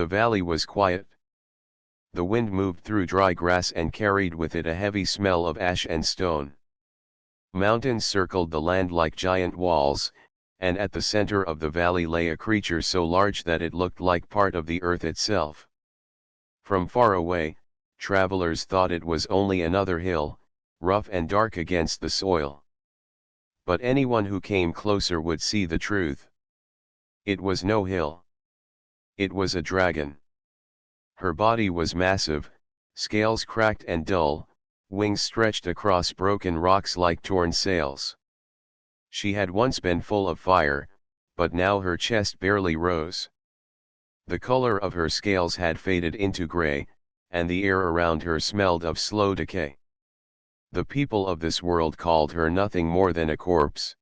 The valley was quiet. The wind moved through dry grass and carried with it a heavy smell of ash and stone. Mountains circled the land like giant walls, and at the center of the valley lay a creature so large that it looked like part of the earth itself. From far away, travelers thought it was only another hill, rough and dark against the soil. But anyone who came closer would see the truth. It was no hill. It was a dragon. Her body was massive, scales cracked and dull, wings stretched across broken rocks like torn sails. She had once been full of fire, but now her chest barely rose. The color of her scales had faded into gray, and the air around her smelled of slow decay. The people of this world called her nothing more than a corpse.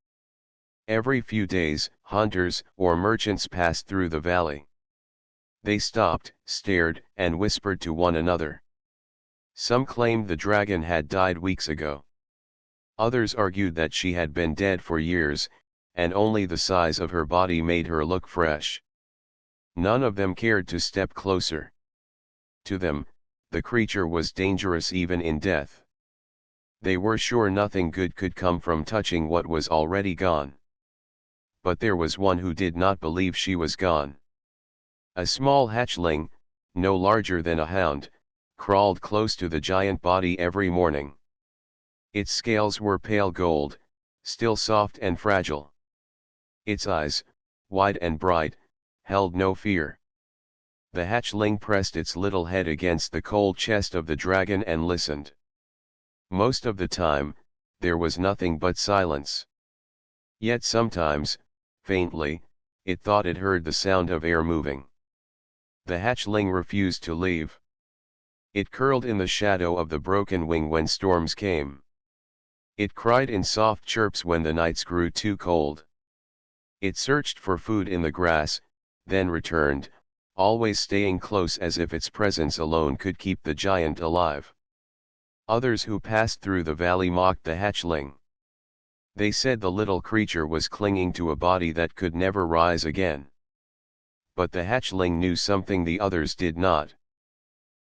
Every few days, hunters or merchants passed through the valley. They stopped, stared, and whispered to one another. Some claimed the dragon had died weeks ago. Others argued that she had been dead for years, and only the size of her body made her look fresh. None of them cared to step closer. To them, the creature was dangerous even in death. They were sure nothing good could come from touching what was already gone. But there was one who did not believe she was gone. A small hatchling, no larger than a hound, crawled close to the giant body every morning. Its scales were pale gold, still soft and fragile. Its eyes, wide and bright, held no fear. The hatchling pressed its little head against the cold chest of the dragon and listened. Most of the time, there was nothing but silence. Yet sometimes, faintly, it thought it heard the sound of air moving. The hatchling refused to leave. It curled in the shadow of the broken wing when storms came. It cried in soft chirps when the nights grew too cold. It searched for food in the grass, then returned, always staying close as if its presence alone could keep the giant alive. Others who passed through the valley mocked the hatchling. They said the little creature was clinging to a body that could never rise again. But the hatchling knew something the others did not.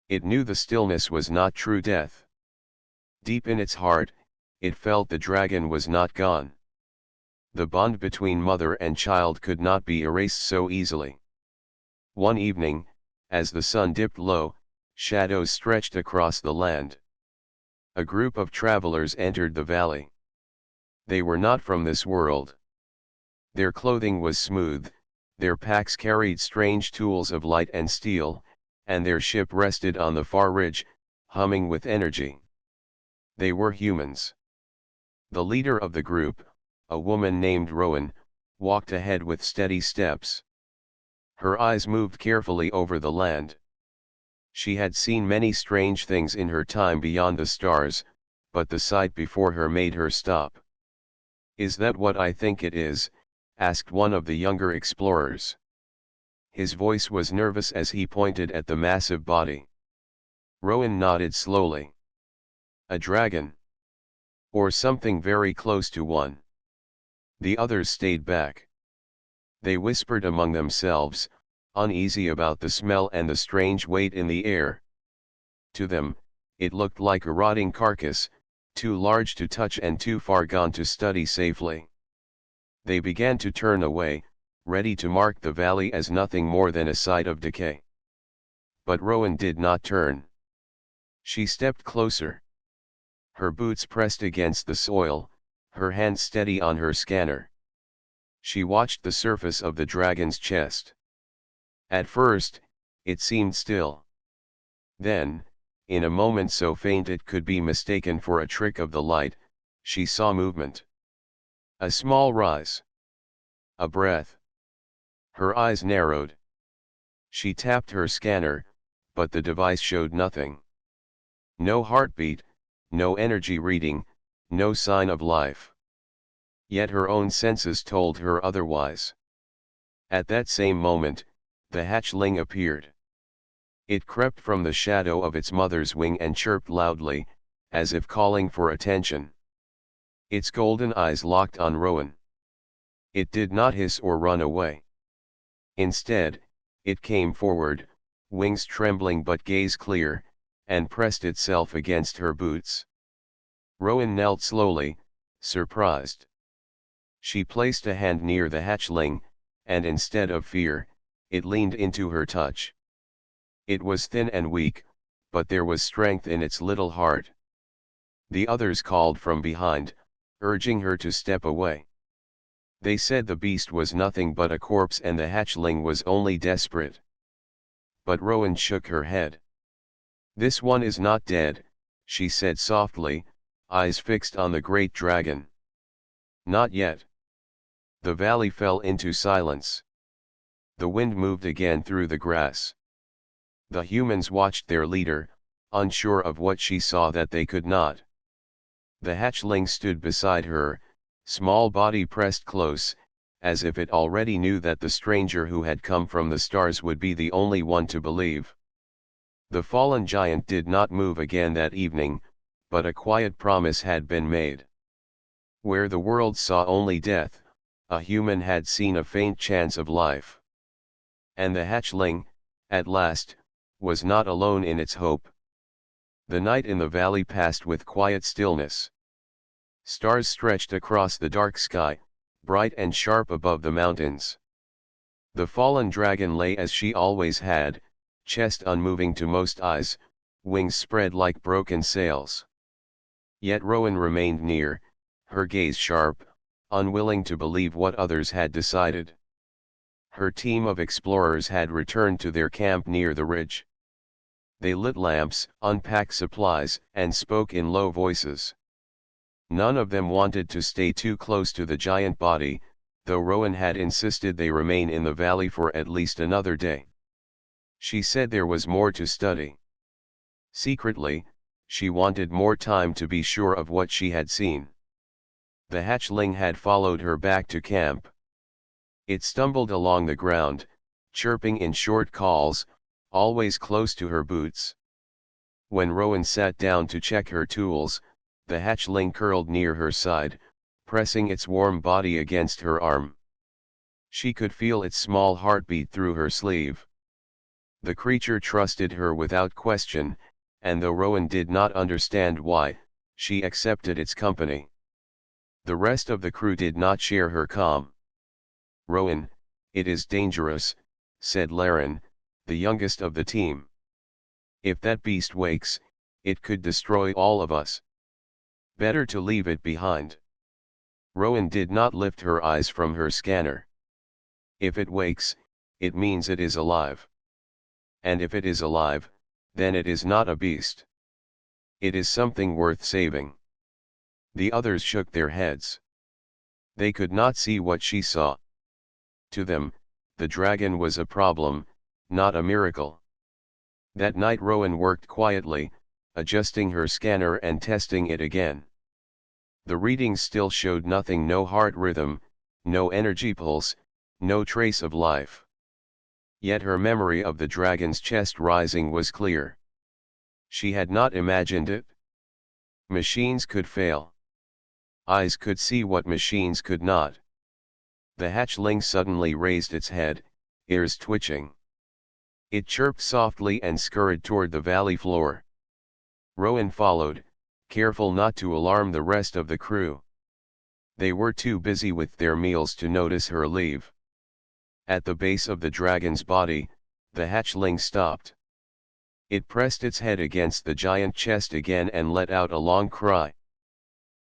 It knew the stillness was not true death. Deep in its heart, it felt the dragon was not gone. The bond between mother and child could not be erased so easily. One evening, as the sun dipped low, shadows stretched across the land. A group of travelers entered the valley. They were not from this world. Their clothing was smooth, their packs carried strange tools of light and steel, and their ship rested on the far ridge, humming with energy. They were humans. The leader of the group, a woman named Rowan, walked ahead with steady steps. Her eyes moved carefully over the land. She had seen many strange things in her time beyond the stars, but the sight before her made her stop. "Is that what I think it is?" asked one of the younger explorers. His voice was nervous as he pointed at the massive body. Rowan nodded slowly. "A dragon. Or something very close to one." The others stayed back. They whispered among themselves, uneasy about the smell and the strange weight in the air. To them, it looked like a rotting carcass, too large to touch and too far gone to study safely. They began to turn away, ready to mark the valley as nothing more than a site of decay. But Rowan did not turn. She stepped closer. Her boots pressed against the soil, her hand steady on her scanner. She watched the surface of the dragon's chest. At first, it seemed still. Then, in a moment so faint it could be mistaken for a trick of the light, she saw movement. A small rise. A breath. Her eyes narrowed. She tapped her scanner, but the device showed nothing. No heartbeat, no energy reading, no sign of life. Yet her own senses told her otherwise. At that same moment, the hatchling appeared. It crept from the shadow of its mother's wing and chirped loudly, as if calling for attention. Its golden eyes locked on Rowan. It did not hiss or run away. Instead, it came forward, wings trembling but gaze clear, and pressed itself against her boots. Rowan knelt slowly, surprised. She placed a hand near the hatchling, and instead of fear, it leaned into her touch. It was thin and weak, but there was strength in its little heart. The others called from behind, urging her to step away. They said the beast was nothing but a corpse and the hatchling was only desperate. But Rowan shook her head. "This one is not dead," she said softly, eyes fixed on the great dragon. "Not yet." The valley fell into silence. The wind moved again through the grass. The humans watched their leader, unsure of what she saw that they could not. The hatchling stood beside her, small body pressed close, as if it already knew that the stranger who had come from the stars would be the only one to believe. The fallen giant did not move again that evening, but a quiet promise had been made. Where the world saw only death, a human had seen a faint chance of life. And the hatchling, at last, was not alone in its hope. The night in the valley passed with quiet stillness. Stars stretched across the dark sky, bright and sharp above the mountains. The fallen dragon lay as she always had, chest unmoving to most eyes, wings spread like broken sails. Yet Rowan remained near, her gaze sharp, unwilling to believe what others had decided. Her team of explorers had returned to their camp near the ridge. They lit lamps, unpacked supplies, and spoke in low voices. None of them wanted to stay too close to the giant body, though Rowan had insisted they remain in the valley for at least another day. She said there was more to study. Secretly, she wanted more time to be sure of what she had seen. The hatchling had followed her back to camp. It stumbled along the ground, chirping in short calls, always close to her boots. When Rowan sat down to check her tools, the hatchling curled near her side, pressing its warm body against her arm. She could feel its small heartbeat through her sleeve. The creature trusted her without question, and though Rowan did not understand why, she accepted its company. The rest of the crew did not share her calm. "Rowan, it is dangerous," said Laren, the youngest of the team. "If that beast wakes, it could destroy all of us. Better to leave it behind." Rowan did not lift her eyes from her scanner. "If it wakes, it means it is alive. And if it is alive, then it is not a beast. It is something worth saving." The others shook their heads. They could not see what she saw. To them, the dragon was a problem, not a miracle. That night Rowan worked quietly, adjusting her scanner and testing it again. The readings still showed nothing: no heart rhythm, no energy pulse, no trace of life. Yet her memory of the dragon's chest rising was clear. She had not imagined it. Machines could fail. Eyes could see what machines could not. The hatchling suddenly raised its head, ears twitching. It chirped softly and scurried toward the valley floor. Rowan followed, careful not to alarm the rest of the crew. They were too busy with their meals to notice her leave. At the base of the dragon's body, the hatchling stopped. It pressed its head against the giant chest again and let out a long cry.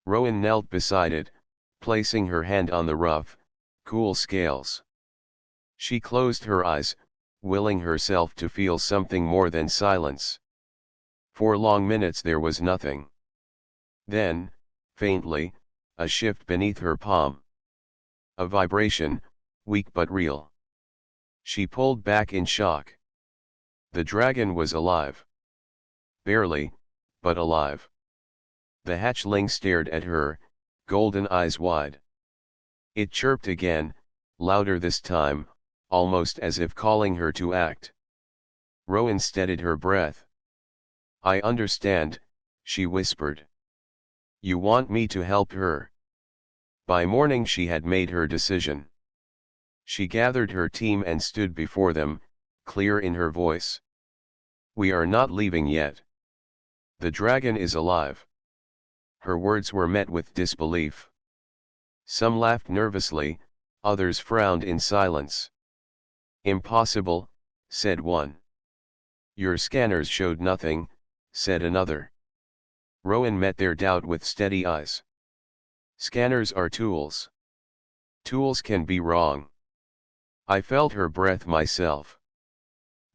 Rowan knelt beside it, placing her hand on the rough, cool scales. She closed her eyes, willing herself to feel something more than silence. For long minutes there was nothing. Then, faintly, a shift beneath her palm. A vibration, weak but real. She pulled back in shock. The dragon was alive. Barely, but alive. The hatchling stared at her, golden eyes wide. It chirped again, louder this time, almost as if calling her to act. Rowan steadied her breath. "I understand," she whispered. "You want me to help her." By morning she had made her decision. She gathered her team and stood before them, clear in her voice. We are not leaving yet. The dragon is alive. Her words were met with disbelief. Some laughed nervously, others frowned in silence. Impossible, said one. Your scanners showed nothing, said another. Rowan met their doubt with steady eyes. Scanners are tools. Tools can be wrong. I felt her breath myself.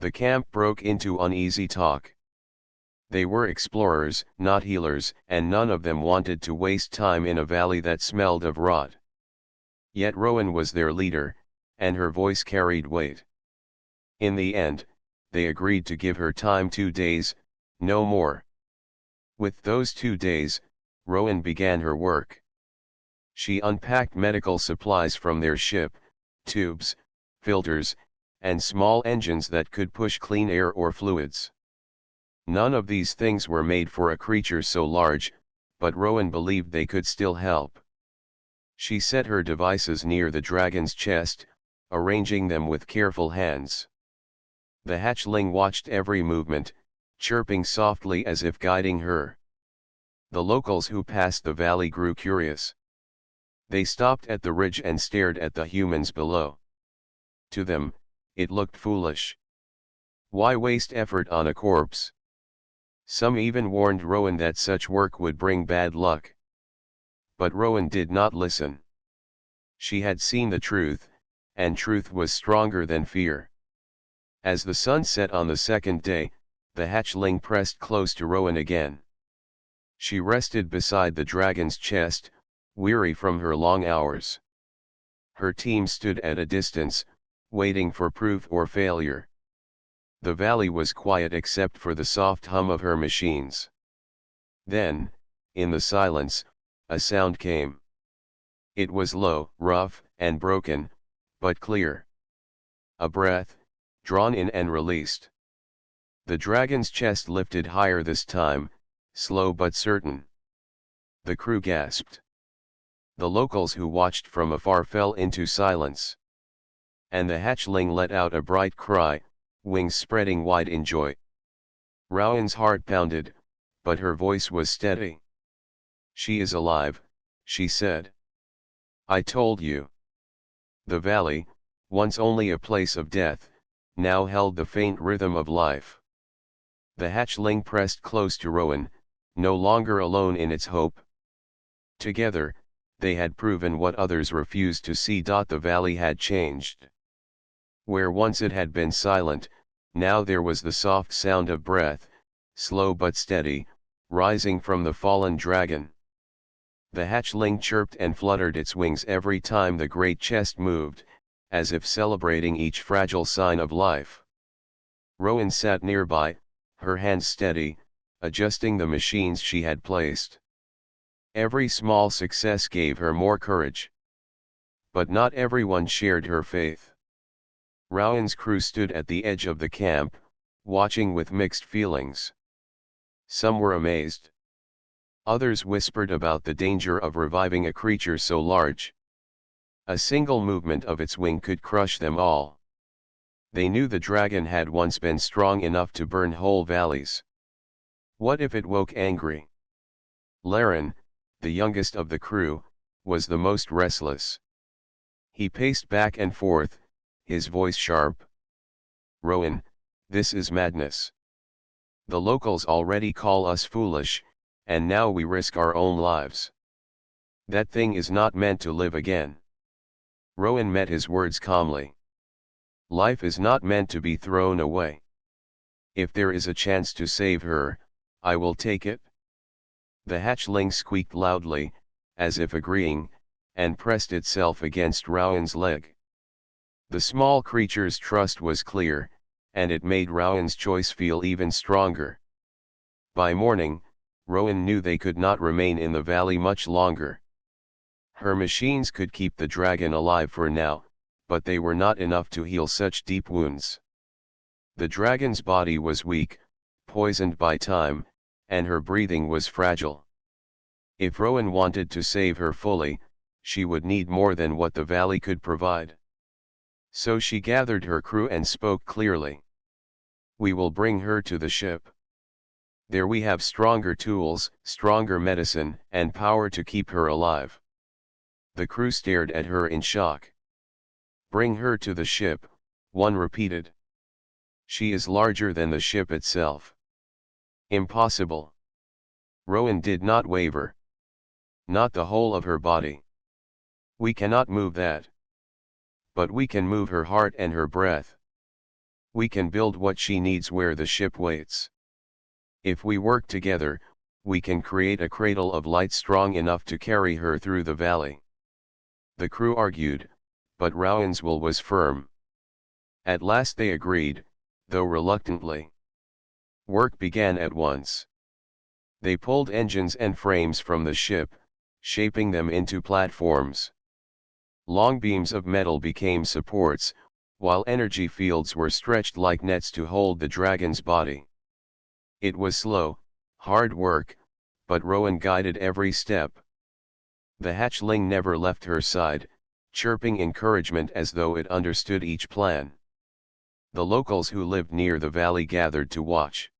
The camp broke into uneasy talk. They were explorers, not healers, and none of them wanted to waste time in a valley that smelled of rot. Yet Rowan was their leader, and her voice carried weight. In the end, they agreed to give her time 2 days, no more. With those 2 days, Rowan began her work. She unpacked medical supplies from their ship, tubes, filters, and small engines that could push clean air or fluids. None of these things were made for a creature so large, but Rowan believed they could still help. She set her devices near the dragon's chest, arranging them with careful hands. The hatchling watched every movement, chirping softly as if guiding her. The locals who passed the valley grew curious. They stopped at the ridge and stared at the humans below. To them, it looked foolish. Why waste effort on a corpse? Some even warned Rowan that such work would bring bad luck. But Rowan did not listen. She had seen the truth, and truth was stronger than fear. As the sun set on the second day, the hatchling pressed close to Rowan again. She rested beside the dragon's chest, weary from her long hours. Her team stood at a distance, waiting for proof or failure. The valley was quiet except for the soft hum of her machines. Then, in the silence, a sound came. It was low, rough, and broken, but clear. A breath, drawn in and released. The dragon's chest lifted higher this time, slow but certain. The crew gasped. The locals who watched from afar fell into silence. And the hatchling let out a bright cry, wings spreading wide in joy. Rowan's heart pounded, but her voice was steady. She is alive, she said. I told you. The valley, once only a place of death, now held the faint rhythm of life. The hatchling pressed close to Rowan, no longer alone in its hope. Together, they had proven what others refused to see. The valley had changed. Where once it had been silent, now there was the soft sound of breath, slow but steady, rising from the fallen dragon. The hatchling chirped and fluttered its wings every time the great chest moved, as if celebrating each fragile sign of life. Rowan sat nearby, her hands steady, adjusting the machines she had placed. Every small success gave her more courage. But not everyone shared her faith. Rowan's crew stood at the edge of the camp, watching with mixed feelings. Some were amazed. Others whispered about the danger of reviving a creature so large. A single movement of its wing could crush them all. They knew the dragon had once been strong enough to burn whole valleys. What if it woke angry? Laren, the youngest of the crew, was the most restless. He paced back and forth, his voice sharp. Rowan, this is madness. The locals already call us foolish, and now we risk our own lives. That thing is not meant to live again. Rowan met his words calmly. Life is not meant to be thrown away. If there is a chance to save her, I will take it. The hatchling squeaked loudly, as if agreeing, and pressed itself against Rowan's leg. The small creature's trust was clear, and it made Rowan's choice feel even stronger. By morning, Rowan knew they could not remain in the valley much longer. Her machines could keep the dragon alive for now, but they were not enough to heal such deep wounds. The dragon's body was weak, poisoned by time, and her breathing was fragile. If Rowan wanted to save her fully, she would need more than what the valley could provide. So she gathered her crew and spoke clearly. We will bring her to the ship. There we have stronger tools, stronger medicine, and power to keep her alive. The crew stared at her in shock. Bring her to the ship, one repeated. She is larger than the ship itself. Impossible. Rowan did not waver. Not the whole of her body. We cannot move that. But we can move her heart and her breath. We can build what she needs where the ship waits. If we work together, we can create a cradle of light strong enough to carry her through the valley. The crew argued, but Rowan's will was firm. At last they agreed, though reluctantly. Work began at once. They pulled engines and frames from the ship, shaping them into platforms. Long beams of metal became supports, while energy fields were stretched like nets to hold the dragon's body. It was slow, hard work, but Rowan guided every step. The hatchling never left her side, chirping encouragement as though it understood each plan. The locals who lived near the valley gathered to watch.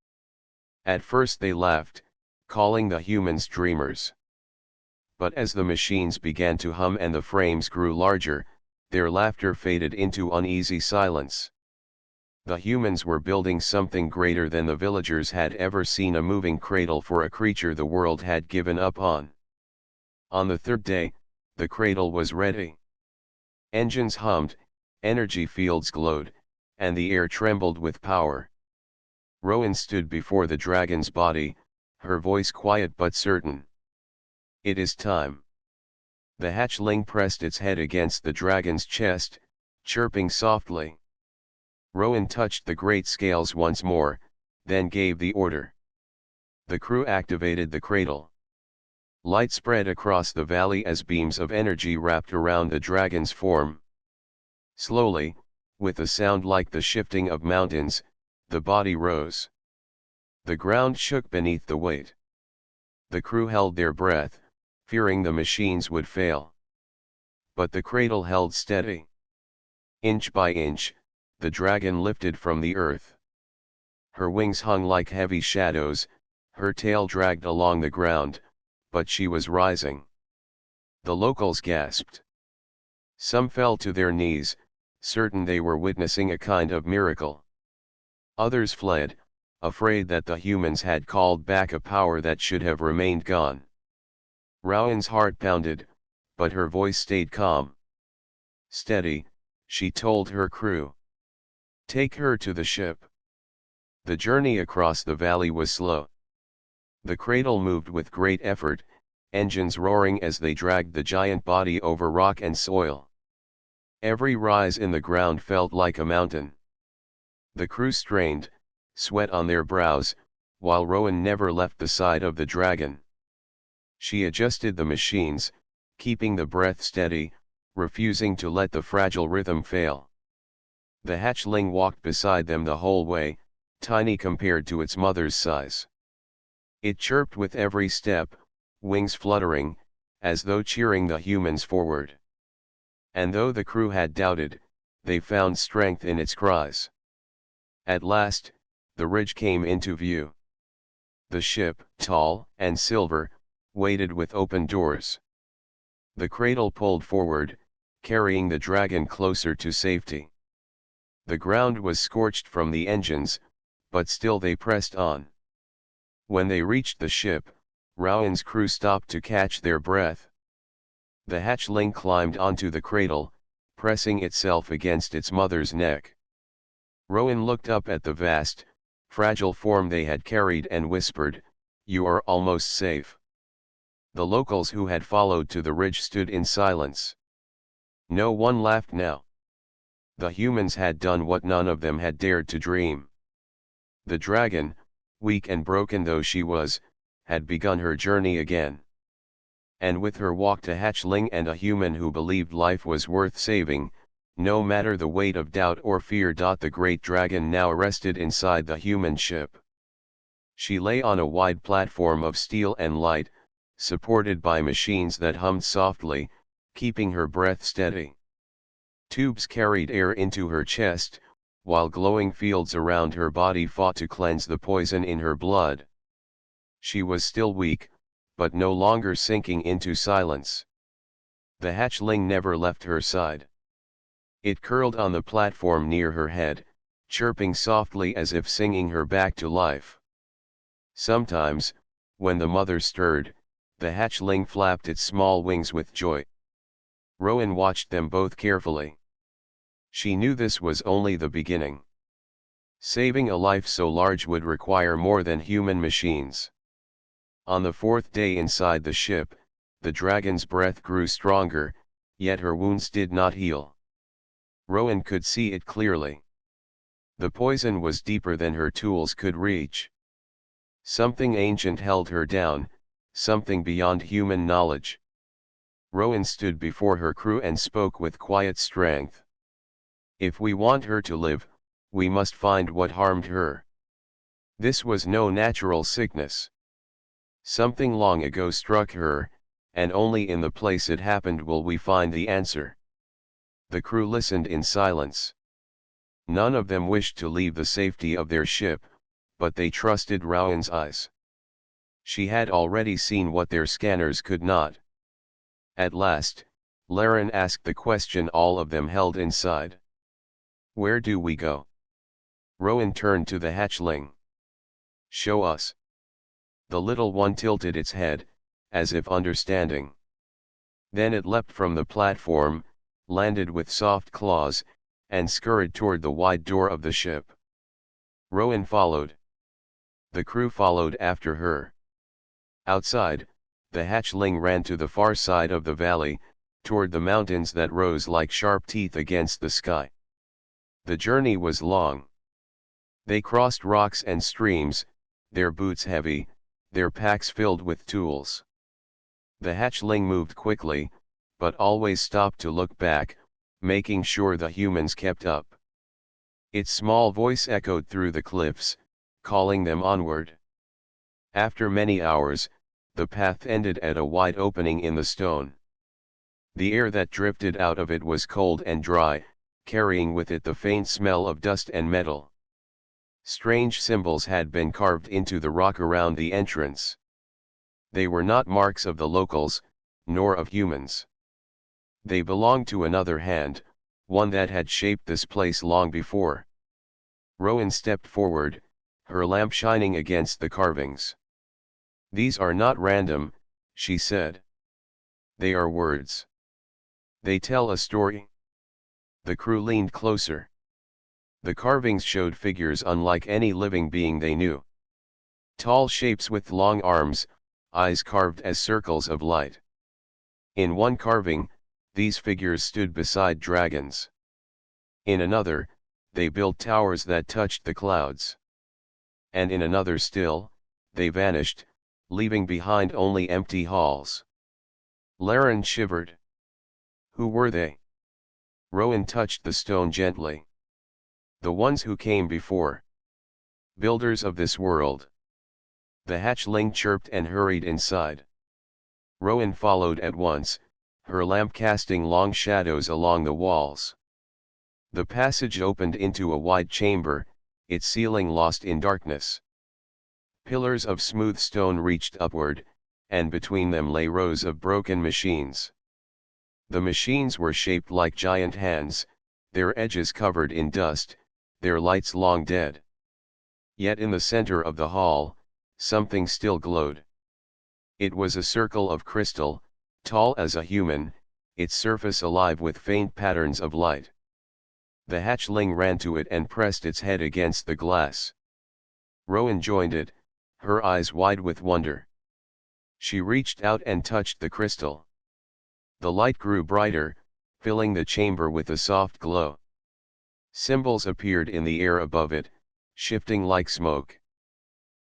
At first they laughed, calling the humans dreamers. But as the machines began to hum and the frames grew larger, their laughter faded into uneasy silence. The humans were building something greater than the villagers had ever seen, a moving cradle for a creature the world had given up on. On the third day, the cradle was ready. Engines hummed, energy fields glowed, and the air trembled with power. Rowan stood before the dragon's body, her voice quiet but certain. It is time. The hatchling pressed its head against the dragon's chest, chirping softly. Rowan touched the great scales once more, then gave the order. The crew activated the cradle. Light spread across the valley as beams of energy wrapped around the dragon's form. Slowly, with a sound like the shifting of mountains, the body rose. The ground shook beneath the weight. The crew held their breath, fearing the machines would fail. But the cradle held steady. Inch by inch, the dragon lifted from the earth. Her wings hung like heavy shadows, her tail dragged along the ground, but she was rising. The locals gasped. Some fell to their knees, certain they were witnessing a kind of miracle. Others fled, afraid that the humans had called back a power that should have remained gone. Rowan's heart pounded, but her voice stayed calm. Steady, she told her crew. Take her to the ship. The journey across the valley was slow. The cradle moved with great effort, engines roaring as they dragged the giant body over rock and soil. Every rise in the ground felt like a mountain. The crew strained, sweat on their brows, while Rowan never left the side of the dragon. She adjusted the machines, keeping the breath steady, refusing to let the fragile rhythm fail. The hatchling walked beside them the whole way, tiny compared to its mother's size. It chirped with every step, wings fluttering, as though cheering the humans forward. And though the crew had doubted, they found strength in its cries. At last, the ridge came into view. The ship, tall and silver, waited with open doors. The cradle pulled forward, carrying the dragon closer to safety. The ground was scorched from the engines, but still they pressed on. When they reached the ship, Rowan's crew stopped to catch their breath. The hatchling climbed onto the cradle, pressing itself against its mother's neck. Rowan looked up at the vast, fragile form they had carried and whispered, "You are almost safe." The locals who had followed to the ridge stood in silence. No one laughed now. The humans had done what none of them had dared to dream. The dragon, weak and broken though she was, had begun her journey again. And with her walked a hatchling and a human who believed life was worth saving, no matter the weight of doubt or fear. The great dragon now rested inside the human ship. She lay on a wide platform of steel and light, supported by machines that hummed softly, keeping her breath steady. Tubes carried air into her chest, while glowing fields around her body fought to cleanse the poison in her blood. She was still weak, but no longer sinking into silence. The hatchling never left her side. It curled on the platform near her head, chirping softly as if singing her back to life. Sometimes, when the mother stirred, the hatchling flapped its small wings with joy. Rowan watched them both carefully. She knew this was only the beginning. Saving a life so large would require more than human machines. On the fourth day inside the ship, the dragon's breath grew stronger, yet her wounds did not heal. Rowan could see it clearly. The poison was deeper than her tools could reach. Something ancient held her down, something beyond human knowledge. Rowan stood before her crew and spoke with quiet strength. If we want her to live, we must find what harmed her. This was no natural sickness. Something long ago struck her, and only in the place it happened will we find the answer. The crew listened in silence. None of them wished to leave the safety of their ship, but they trusted Rowan's eyes. She had already seen what their scanners could not. At last, Laren asked the question all of them held inside. Where do we go? Rowan turned to the hatchling. Show us. The little one tilted its head, as if understanding. Then it leapt from the platform, landed with soft claws, and scurried toward the wide door of the ship. Rowan followed. The crew followed after her. Outside, the hatchling ran to the far side of the valley, toward the mountains that rose like sharp teeth against the sky. The journey was long. They crossed rocks and streams, their boots heavy, their packs filled with tools. The hatchling moved quickly, but always stopped to look back, making sure the humans kept up. Its small voice echoed through the cliffs, calling them onward. After many hours, the path ended at a wide opening in the stone. The air that drifted out of it was cold and dry, carrying with it the faint smell of dust and metal. Strange symbols had been carved into the rock around the entrance. They were not marks of the locals, nor of humans. They belonged to another hand, one that had shaped this place long before. Rowan stepped forward, her lamp shining against the carvings. These are not random, she said. They are words. They tell a story. The crew leaned closer. The carvings showed figures unlike any living being they knew. Tall shapes with long arms, eyes carved as circles of light. In one carving, these figures stood beside dragons. In another, they built towers that touched the clouds. And in another still, they vanished, leaving behind only empty halls. Laren shivered. Who were they? Rowan touched the stone gently. The ones who came before. Builders of this world. The hatchling chirped and hurried inside. Rowan followed at once, her lamp casting long shadows along the walls. The passage opened into a wide chamber, its ceiling lost in darkness. Pillars of smooth stone reached upward, and between them lay rows of broken machines. The machines were shaped like giant hands, their edges covered in dust, their lights long dead. Yet in the center of the hall, something still glowed. It was a circle of crystal, tall as a human, its surface alive with faint patterns of light. The hatchling ran to it and pressed its head against the glass. Rowan joined it, her eyes wide with wonder. She reached out and touched the crystal. The light grew brighter, filling the chamber with a soft glow. Symbols appeared in the air above it, shifting like smoke.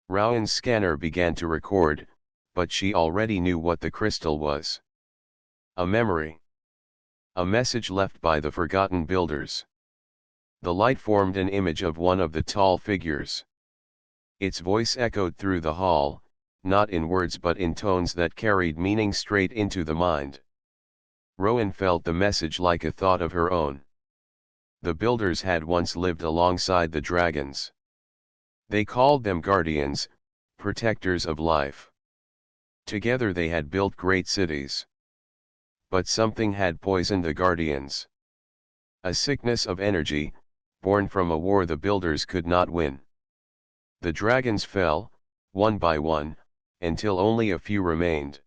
Rowan's scanner began to record, but she already knew what the crystal was. A memory. A message left by the forgotten builders. The light formed an image of one of the tall figures. Its voice echoed through the hall, not in words but in tones that carried meaning straight into the mind. Rowan felt the message like a thought of her own. The builders had once lived alongside the dragons. They called them guardians, protectors of life. Together they had built great cities. But something had poisoned the guardians. A sickness of energy, born from a war the builders could not win. The dragons fell, one by one, until only a few remained.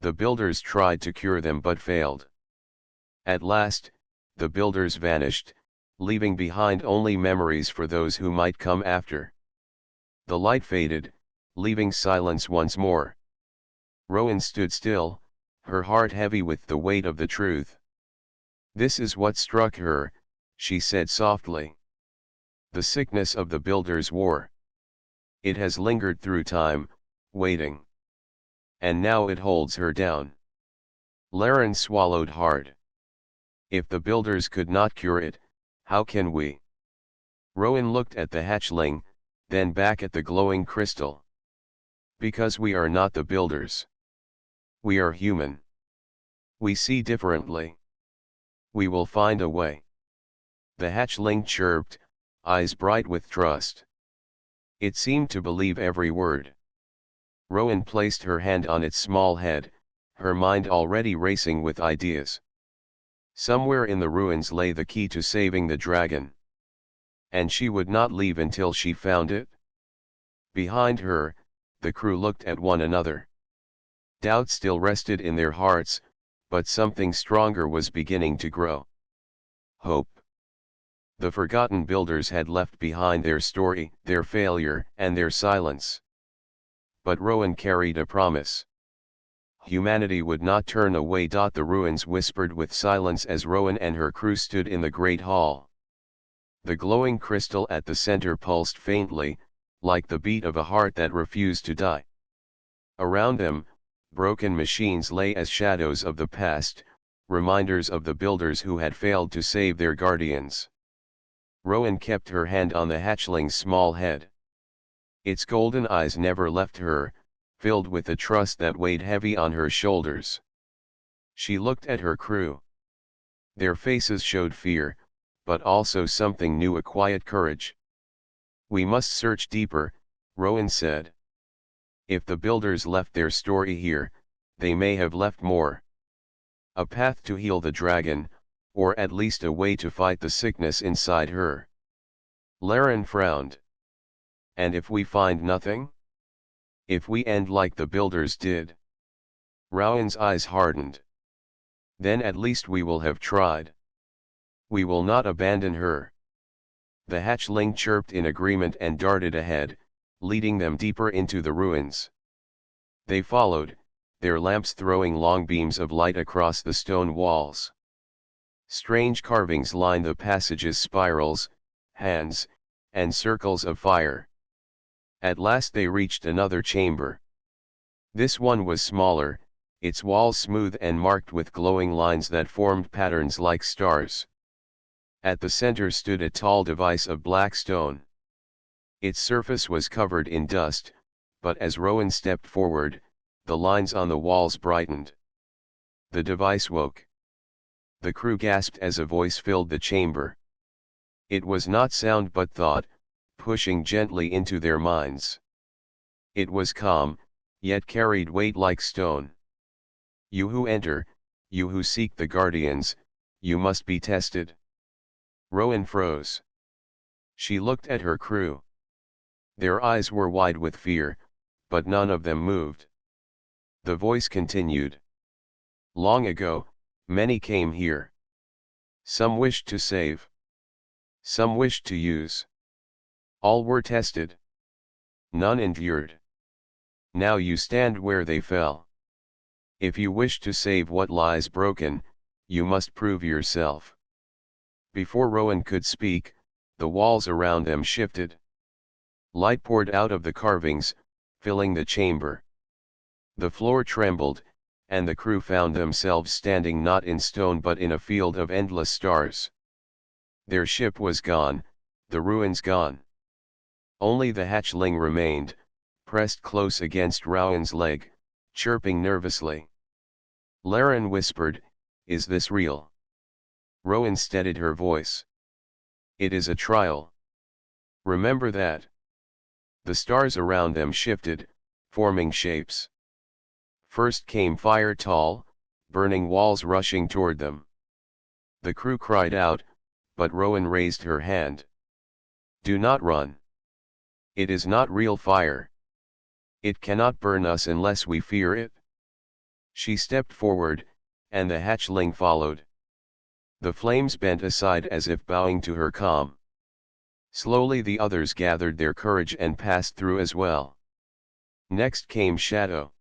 The builders tried to cure them but failed. At last, the builders vanished, leaving behind only memories for those who might come after. The light faded, leaving silence once more. Rowan stood still, her heart heavy with the weight of the truth. "This is what struck her," she said softly. "The sickness of the builders' war. It has lingered through time, waiting. And now it holds her down." Laren swallowed hard. "If the builders could not cure it, how can we?" Rowan looked at the hatchling, then back at the glowing crystal. "Because we are not the builders. We are human. We see differently. We will find a way." The hatchling chirped, eyes bright with trust. It seemed to believe every word. Rowan placed her hand on its small head, her mind already racing with ideas. Somewhere in the ruins lay the key to saving the dragon. And she would not leave until she found it. Behind her, the crew looked at one another. Doubt still rested in their hearts, but something stronger was beginning to grow. Hope. The forgotten builders had left behind their story, their failure, and their silence. But Rowan carried a promise. Humanity would not turn away. The ruins whispered with silence as Rowan and her crew stood in the great hall. The glowing crystal at the center pulsed faintly, like the beat of a heart that refused to die. Around them, broken machines lay as shadows of the past, reminders of the builders who had failed to save their guardians. Rowan kept her hand on the hatchling's small head. Its golden eyes never left her, filled with a trust that weighed heavy on her shoulders. She looked at her crew. Their faces showed fear, but also something new, a quiet courage. "We must search deeper," Rowan said. "If the builders left their story here, they may have left more. A path to heal the dragon, or at least a way to fight the sickness inside her." Laren frowned. "And if we find nothing? If we end like the builders did?" Rowan's eyes hardened. "Then at least we will have tried. We will not abandon her." The hatchling chirped in agreement and darted ahead, leading them deeper into the ruins. They followed, their lamps throwing long beams of light across the stone walls. Strange carvings lined the passages, spirals, hands, and circles of fire. At last they reached another chamber. This one was smaller, its walls smooth and marked with glowing lines that formed patterns like stars. At the center stood a tall device of black stone. Its surface was covered in dust, but as Rowan stepped forward, the lines on the walls brightened. The device woke. The crew gasped as a voice filled the chamber. It was not sound but thought, pushing gently into their minds. It was calm, yet carried weight like stone. "You who enter, you who seek the guardians, you must be tested." Rowan froze. She looked at her crew. Their eyes were wide with fear, but none of them moved. The voice continued. "Long ago, many came here. Some wished to save. Some wished to use. All were tested. None endured. Now you stand where they fell. If you wish to save what lies broken, you must prove yourself." Before Rowan could speak, the walls around them shifted. Light poured out of the carvings, filling the chamber. The floor trembled, and the crew found themselves standing not in stone but in a field of endless stars. Their ship was gone, the ruins gone. Only the hatchling remained, pressed close against Rowan's leg, chirping nervously. Laren whispered, "Is this real?" Rowan steadied her voice. It is a trial. Remember that. The stars around them shifted, forming shapes. First came fire, tall, burning walls rushing toward them. The crew cried out, but Rowan raised her hand. Do not run. It is not real fire. It cannot burn us unless we fear it. She stepped forward, and the hatchling followed. The flames bent aside as if bowing to her calm. Slowly the others gathered their courage and passed through as well. Next came shadow.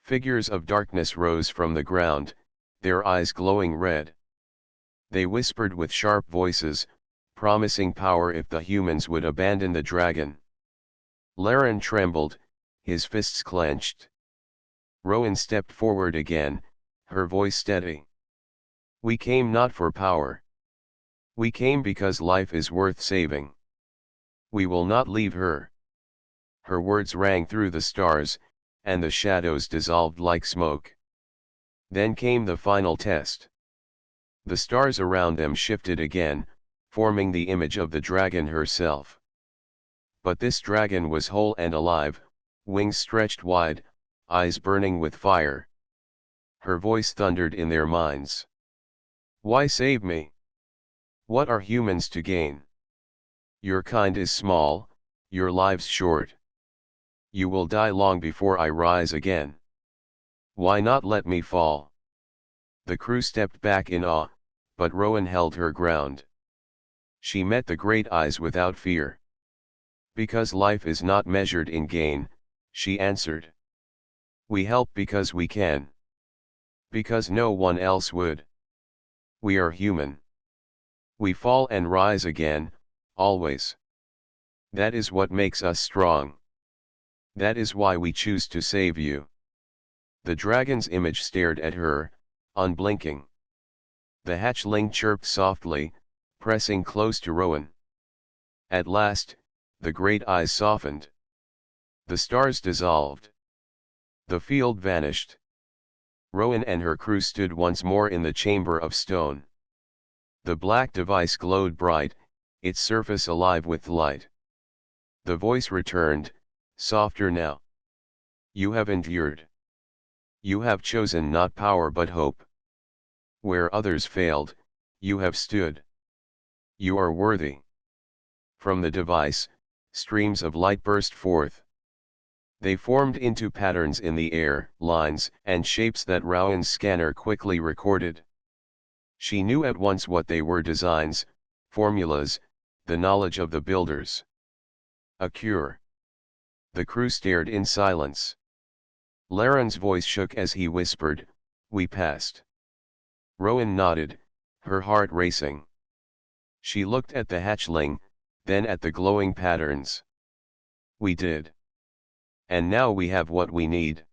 Figures of darkness rose from the ground, their eyes glowing red. They whispered with sharp voices, promising power if the humans would abandon the dragon. Laren trembled, his fists clenched. Rowan stepped forward again, her voice steady. We came not for power. We came because life is worth saving. We will not leave her. Her words rang through the stars, and the shadows dissolved like smoke. Then came the final test. The stars around them shifted again, forming the image of the dragon herself. But this dragon was whole and alive, wings stretched wide, eyes burning with fire. Her voice thundered in their minds. Why save me? What are humans to gain? Your kind is small, your lives short. You will die long before I rise again. Why not let me fall? The crew stepped back in awe, but Rowan held her ground. She met the great eyes without fear. Because life is not measured in gain, she answered. We help because we can. Because no one else would. We are human. We fall and rise again, always. That is what makes us strong. That is why we choose to save you. The dragon's image stared at her, unblinking. The hatchling chirped softly, pressing close to Rowan. At last, the great eyes softened. The stars dissolved. The field vanished. Rowan and her crew stood once more in the chamber of stone. The black device glowed bright, its surface alive with light. The voice returned, softer now. You have endured. You have chosen not power but hope. Where others failed, you have stood. You are worthy. From the device, streams of light burst forth. They formed into patterns in the air, lines and shapes that Rowan's scanner quickly recorded. She knew at once what they were: designs, formulas, the knowledge of the builders. A cure. The crew stared in silence. Laren's voice shook as he whispered, "We passed." Rowan nodded, her heart racing. She looked at the hatchling, then at the glowing patterns. We did. And now we have what we need.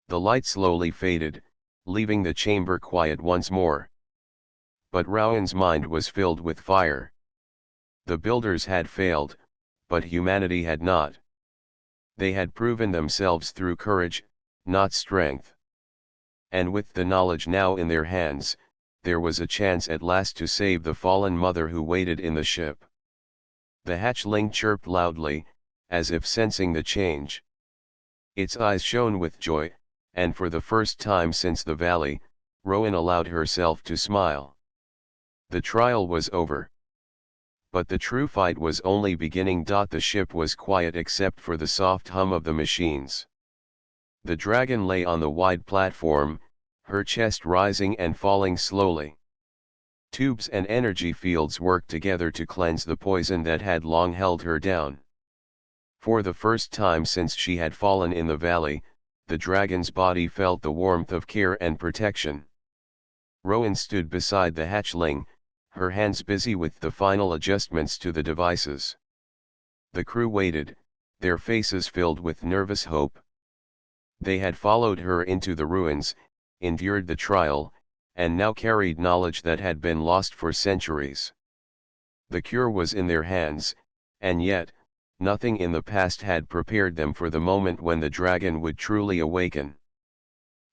The light slowly faded, leaving the chamber quiet once more. But Rowan's mind was filled with fire. The builders had failed, but humanity had not. They had proven themselves through courage, not strength. And with the knowledge now in their hands, there was a chance at last to save the fallen mother who waited in the ship. The hatchling chirped loudly, as if sensing the change. Its eyes shone with joy, and for the first time since the valley, Rowan allowed herself to smile. The trial was over. But the true fight was only beginning. The ship was quiet except for the soft hum of the machines. The dragon lay on the wide platform, her chest rising and falling slowly. Tubes and energy fields worked together to cleanse the poison that had long held her down. For the first time since she had fallen in the valley, the dragon's body felt the warmth of care and protection. Rowan stood beside the hatchling, her hands busy with the final adjustments to the devices. The crew waited, their faces filled with nervous hope. They had followed her into the ruins, endured the trial, and now carried knowledge that had been lost for centuries. The cure was in their hands, and yet, nothing in the past had prepared them for the moment when the dragon would truly awaken.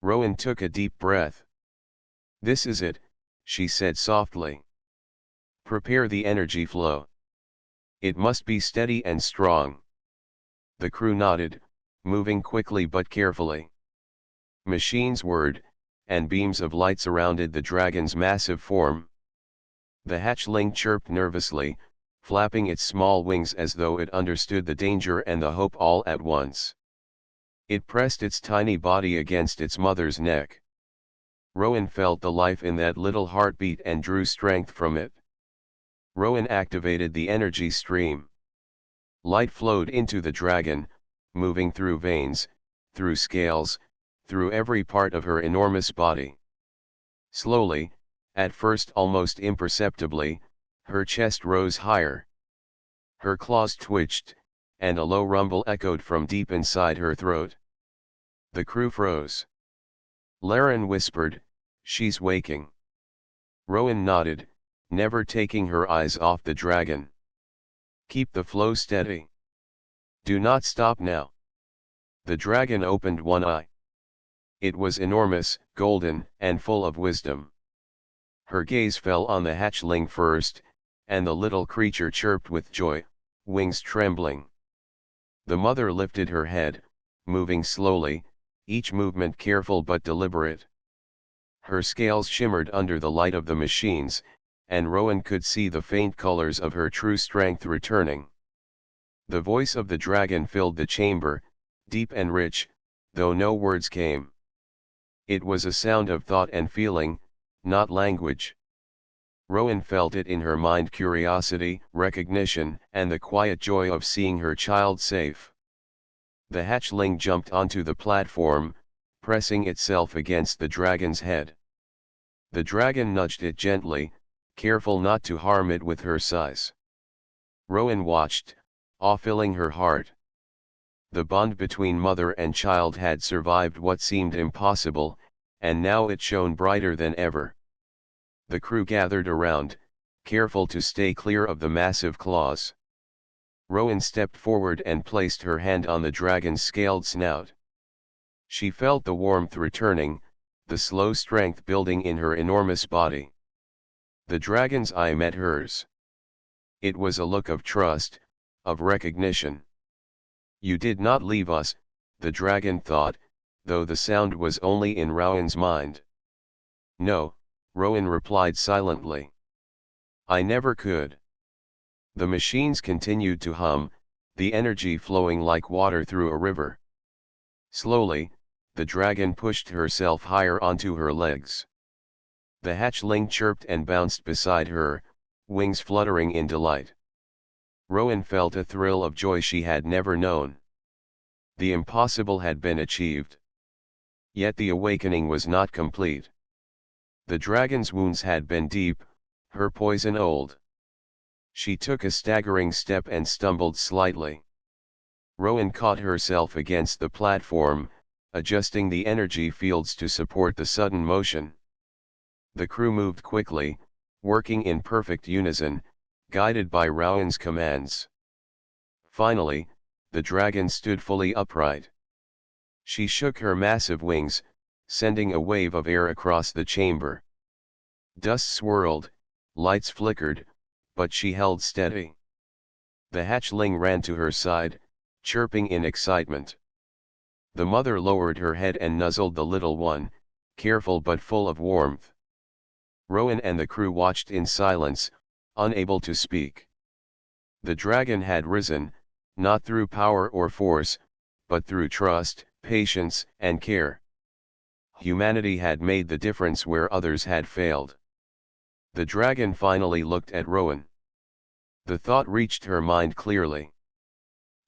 Rowan took a deep breath. "This is it," she said softly. Prepare the energy flow. It must be steady and strong. The crew nodded, moving quickly but carefully. Machines whirred, and beams of light surrounded the dragon's massive form. The hatchling chirped nervously, flapping its small wings as though it understood the danger and the hope all at once. It pressed its tiny body against its mother's neck. Rowan felt the life in that little heartbeat and drew strength from it. Rowan activated the energy stream. Light flowed into the dragon, moving through veins, through scales, through every part of her enormous body. Slowly, at first almost imperceptibly, her chest rose higher. Her claws twitched, and a low rumble echoed from deep inside her throat. The crew froze. Laren whispered, "She's waking." Rowan nodded, never taking her eyes off the dragon. "Keep the flow steady. Do not stop now." The dragon opened one eye. It was enormous, golden, and full of wisdom. Her gaze fell on the hatchling first, and the little creature chirped with joy, wings trembling. The mother lifted her head, moving slowly, each movement careful but deliberate. Her scales shimmered under the light of the machines, and Rowan could see the faint colors of her true strength returning. The voice of the dragon filled the chamber, deep and rich, though no words came. It was a sound of thought and feeling, not language. Rowan felt it in her mind: curiosity, recognition, and the quiet joy of seeing her child safe. The hatchling jumped onto the platform, pressing itself against the dragon's head. The dragon nudged it gently, careful not to harm it with her size. Rowan watched, awe filling her heart. The bond between mother and child had survived what seemed impossible, and now it shone brighter than ever. The crew gathered around, careful to stay clear of the massive claws. Rowan stepped forward and placed her hand on the dragon's scaled snout. She felt the warmth returning, the slow strength building in her enormous body. The dragon's eye met hers. It was a look of trust, of recognition. "You did not leave us," the dragon thought, though the sound was only in Rowan's mind. "No," Rowan replied silently. "I never could." The machines continued to hum, the energy flowing like water through a river. Slowly, the dragon pushed herself higher onto her legs. The hatchling chirped and bounced beside her, wings fluttering in delight. Rowan felt a thrill of joy she had never known. The impossible had been achieved. Yet the awakening was not complete. The dragon's wounds had been deep, her poison old. She took a staggering step and stumbled slightly. Rowan caught herself against the platform, adjusting the energy fields to support the sudden motion. The crew moved quickly, working in perfect unison, guided by Rowan's commands. Finally, the dragon stood fully upright. She shook her massive wings, sending a wave of air across the chamber. Dust swirled, lights flickered, but she held steady. The hatchling ran to her side, chirping in excitement. The mother lowered her head and nuzzled the little one, careful but full of warmth. Rowan and the crew watched in silence, unable to speak. The dragon had risen, not through power or force, but through trust, patience, and care. Humanity had made the difference where others had failed. The dragon finally looked at Rowan. The thought reached her mind clearly.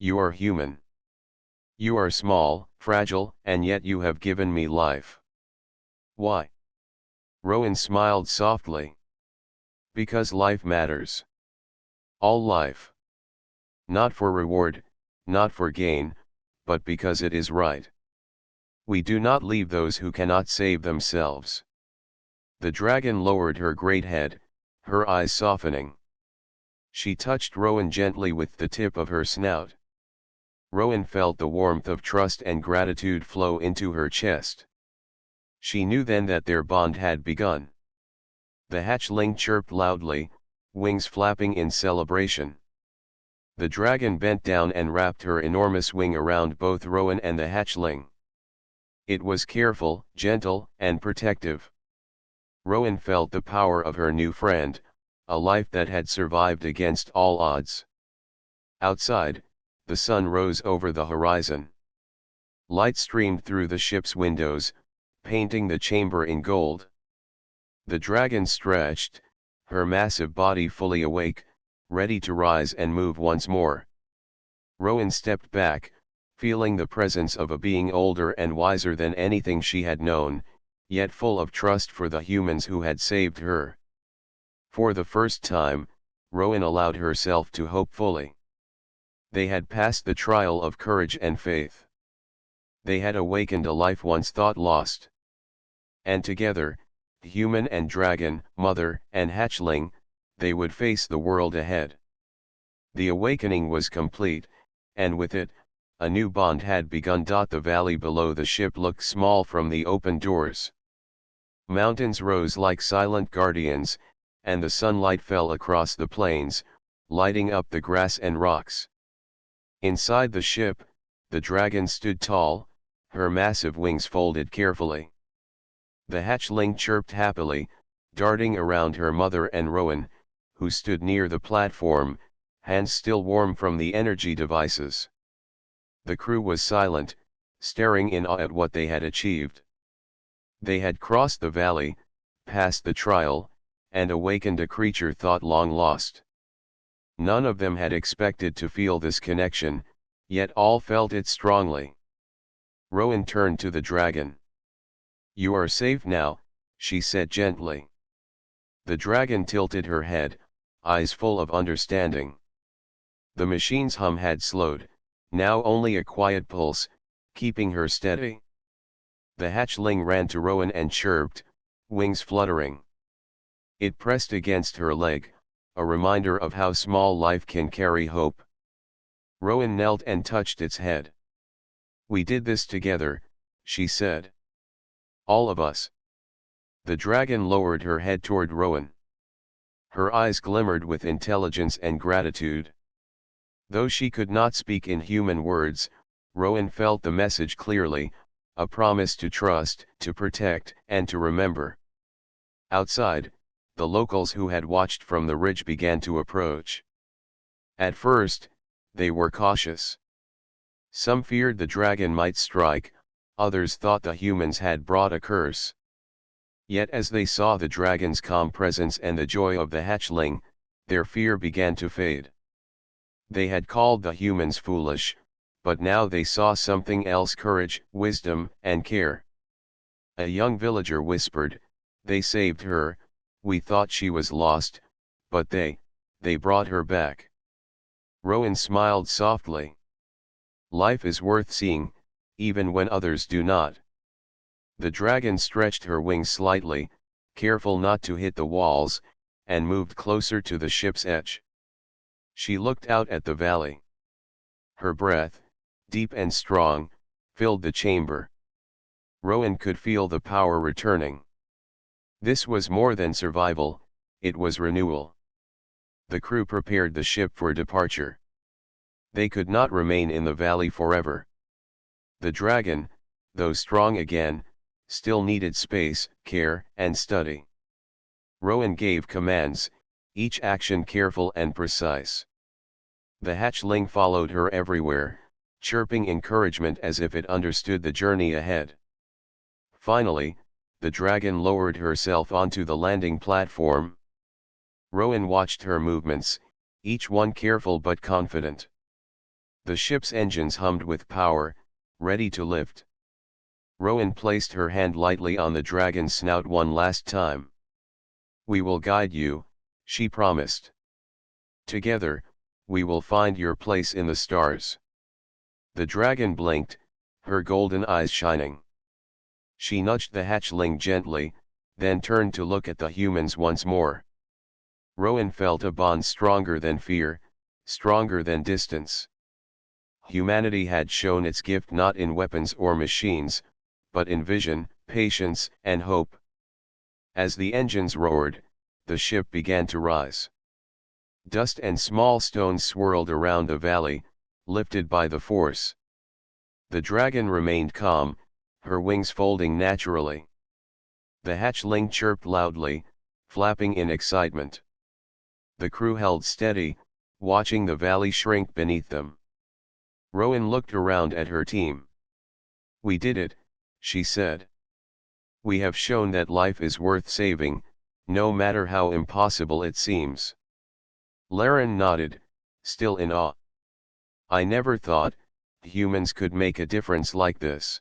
"You are human. You are small, fragile, and yet you have given me life." "Why?" Rowan smiled softly. "Because life matters. All life. Not for reward, not for gain, but because it is right. We do not leave those who cannot save themselves." The dragon lowered her great head, her eyes softening. She touched Rowan gently with the tip of her snout. Rowan felt the warmth of trust and gratitude flow into her chest. She knew then that their bond had begun. The hatchling chirped loudly, wings flapping in celebration. The dragon bent down and wrapped her enormous wing around both Rowan and the hatchling. It was careful, gentle, and protective. Rowan felt the power of her new friend, a life that had survived against all odds. Outside, the sun rose over the horizon. Light streamed through the ship's windows, painting the chamber in gold. The dragon stretched, her massive body fully awake, ready to rise and move once more. Rowan stepped back, feeling the presence of a being older and wiser than anything she had known, yet full of trust for the humans who had saved her. For the first time, Rowan allowed herself to hope fully. They had passed the trial of courage and faith. They had awakened a life once thought lost. And together, human and dragon, mother and hatchling, they would face the world ahead. The awakening was complete, and with it, a new bond had begun. The valley below the ship looked small from the open doors. Mountains rose like silent guardians, and the sunlight fell across the plains, lighting up the grass and rocks. Inside the ship, the dragon stood tall, her massive wings folded carefully. The hatchling chirped happily, darting around her mother and Rowan, who stood near the platform, hands still warm from the energy devices. The crew was silent, staring in awe at what they had achieved. They had crossed the valley, passed the trial, and awakened a creature thought long lost. None of them had expected to feel this connection, yet all felt it strongly. Rowan turned to the dragon. "You are safe now," she said gently. The dragon tilted her head, eyes full of understanding. The machine's hum had slowed, now only a quiet pulse, keeping her steady. The hatchling ran to Rowan and chirped, wings fluttering. It pressed against her leg, a reminder of how small life can carry hope. Rowan knelt and touched its head. "We did this together," she said. "All of us." The dragon lowered her head toward Rowan. Her eyes glimmered with intelligence and gratitude. Though she could not speak in human words, Rowan felt the message clearly, a promise to trust, to protect, and to remember. Outside, the locals who had watched from the ridge began to approach. At first, they were cautious. Some feared the dragon might strike, others thought the humans had brought a curse. Yet as they saw the dragon's calm presence and the joy of the hatchling, their fear began to fade. They had called the humans foolish, but now they saw something else: courage, wisdom, and care. A young villager whispered, "They saved her, we thought she was lost, but they brought her back." Rowan smiled softly. Life is worth seeing, even when others do not. The dragon stretched her wings slightly, careful not to hit the walls, and moved closer to the ship's edge. She looked out at the valley. Her breath, deep and strong, filled the chamber. Rowan could feel the power returning. This was more than survival, it was renewal. The crew prepared the ship for departure. They could not remain in the valley forever. The dragon, though strong again, still needed space, care, and study. Rowan gave commands, each action careful and precise. The hatchling followed her everywhere, chirping encouragement as if it understood the journey ahead. Finally, the dragon lowered herself onto the landing platform. Rowan watched her movements, each one careful but confident. The ship's engines hummed with power, ready to lift. Rowan placed her hand lightly on the dragon's snout one last time. "We will guide you," she promised. "Together, we will find your place in the stars." The dragon blinked, her golden eyes shining. She nudged the hatchling gently, then turned to look at the humans once more. Rowan felt a bond stronger than fear, stronger than distance. Humanity had shown its gift not in weapons or machines, but in vision, patience, and hope. As the engines roared, the ship began to rise. Dust and small stones swirled around the valley, lifted by the force. The dragon remained calm, her wings folding naturally. The hatchling chirped loudly, flapping in excitement. The crew held steady, watching the valley shrink beneath them. Rowan looked around at her team. "We did it," she said. "We have shown that life is worth saving, no matter how impossible it seems." Laren nodded, still in awe. "I never thought humans could make a difference like this."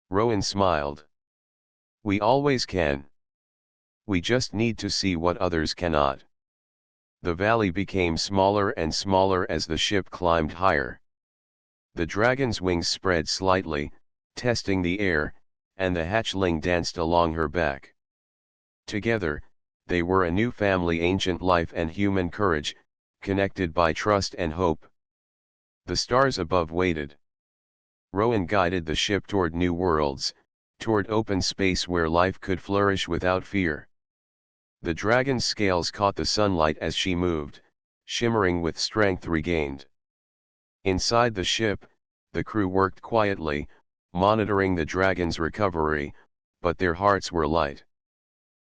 Rowan smiled. "We always can. We just need to see what others cannot." The valley became smaller and smaller as the ship climbed higher. The dragon's wings spread slightly, testing the air, and the hatchling danced along her back. Together, they were a new family, ancient life and human courage, connected by trust and hope. The stars above waited. Rowan guided the ship toward new worlds, toward open space where life could flourish without fear. The dragon's scales caught the sunlight as she moved, shimmering with strength regained. Inside the ship, the crew worked quietly, monitoring the dragon's recovery, but their hearts were light.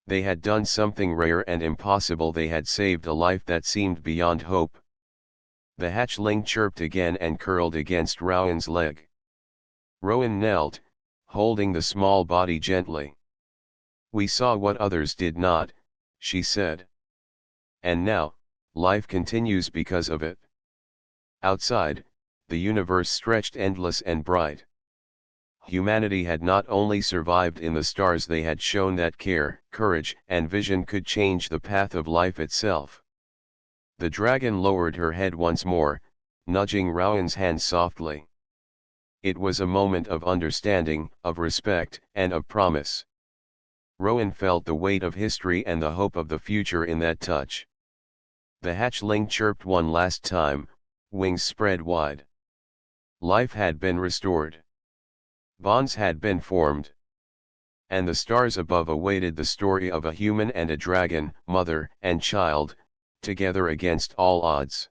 They had done something rare and impossible. They had saved a life that seemed beyond hope. The hatchling chirped again and curled against Rowan's leg. Rowan knelt, holding the small body gently. "We saw what others did not," she said. "And now, life continues because of it." Outside, the universe stretched endless and bright. Humanity had not only survived in the stars, they had shown that care, courage, and vision could change the path of life itself. The dragon lowered her head once more, nudging Rowan's hand softly. It was a moment of understanding, of respect, and of promise. Rowan felt the weight of history and the hope of the future in that touch. The hatchling chirped one last time, wings spread wide. Life had been restored. Bonds had been formed. And the stars above awaited the story of a human and a dragon, mother and child, together against all odds.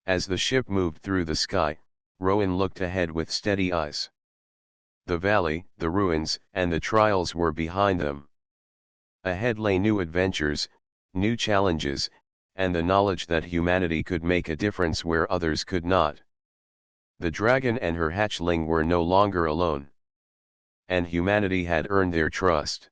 As the ship moved through the sky, Rowan looked ahead with steady eyes. The valley, the ruins, and the trials were behind them. Ahead lay new adventures, new challenges, and the knowledge that humanity could make a difference where others could not. The dragon and her hatchling were no longer alone. And humanity had earned their trust.